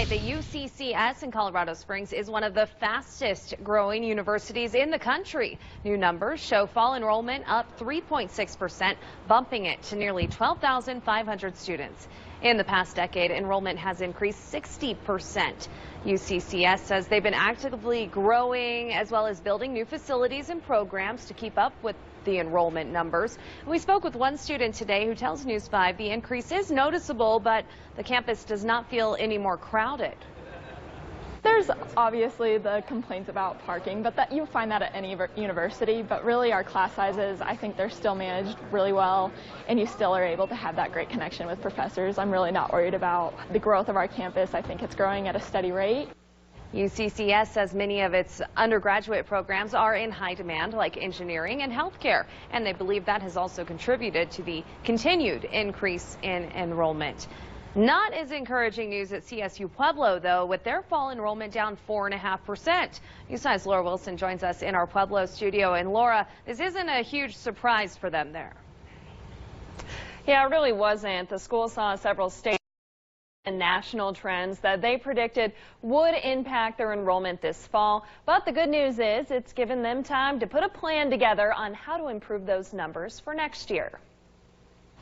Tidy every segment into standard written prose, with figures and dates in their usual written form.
right, the UCCS in Colorado Springs is one of the fastest growing universities in the country. New numbers show fall enrollment up 3.6%, bumping it to nearly 12,500 students. In the past decade, enrollment has increased 60%. UCCS says they've been actively growing as well as building new facilities and programs to keep up with the enrollment numbers. We spoke with one student today who tells News 5 the increase is noticeable, but the campus does not feel any more crowded. There's obviously the complaints about parking, but you'll find that at any university. But really our class sizes, I think they're still managed really well, and you still are able to have that great connection with professors. I'm really not worried about the growth of our campus. I think it's growing at a steady rate. UCCS says many of its undergraduate programs are in high demand, like engineering and healthcare, and they believe that has also contributed to the continued increase in enrollment. Not as encouraging news at CSU Pueblo, though, with their fall enrollment down 4.5%. News 5's Laura Wilson joins us in our Pueblo studio. And Laura, this isn't a huge surprise for them there. Yeah, it really wasn't. The school saw several state and national trends that they predicted would impact their enrollment this fall. But the good news is it's given them time to put a plan together on how to improve those numbers for next year.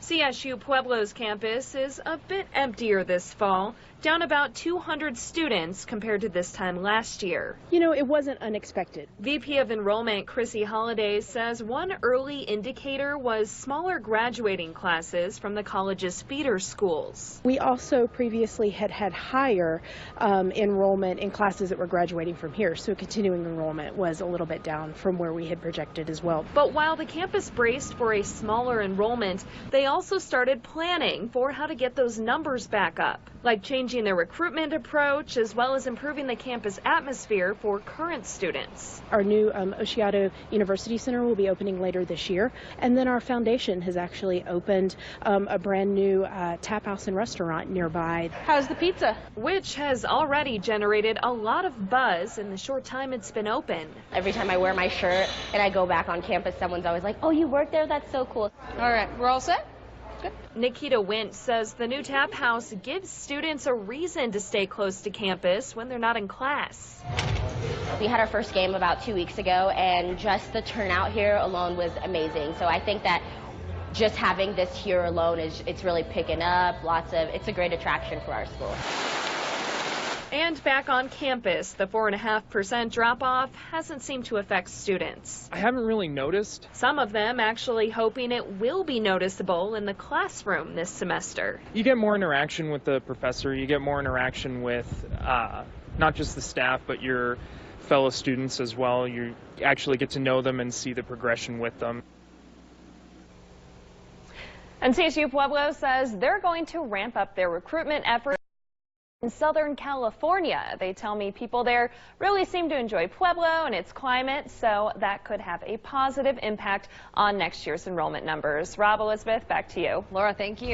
CSU Pueblo's campus is a bit emptier this fall, down about 200 students compared to this time last year. You know, it wasn't unexpected. VP of Enrollment Chrissy Holliday says one early indicator was smaller graduating classes from the college's feeder schools. We also previously had higher enrollment in classes that were graduating from here, so continuing enrollment was a little bit down from where we had projected as well. But while the campus braced for a smaller enrollment, they also started planning for how to get those numbers back up, like changing their recruitment approach as well as improving the campus atmosphere for current students. Our new Oshiato University Center will be opening later this year, and then our foundation has actually opened a brand new tap house and restaurant nearby. How's the pizza? Which has already generated a lot of buzz in the short time it's been open. Every time I wear my shirt and I go back on campus, someone's always like, "Oh, you work there? That's so cool." All right, we're all set? Nikita Wint says the new tap house gives students a reason to stay close to campus when they're not in class. We had our first game about 2 weeks ago, and just the turnout here alone was amazing. So I think that just having this here alone it's really picking up. It's a great attraction for our school. And back on campus, the 4.5% drop-off hasn't seemed to affect students. I haven't really noticed. Some of them actually hoping it will be noticeable in the classroom this semester. You get more interaction with the professor. You get more interaction with not just the staff, but your fellow students as well. You actually get to know them and see the progression with them. And CSU Pueblo says they're going to ramp up their recruitment efforts. In Southern California, they tell me people there really seem to enjoy Pueblo and its climate, so that could have a positive impact on next year's enrollment numbers. Rob, Elizabeth, back to you. Laura, thank you.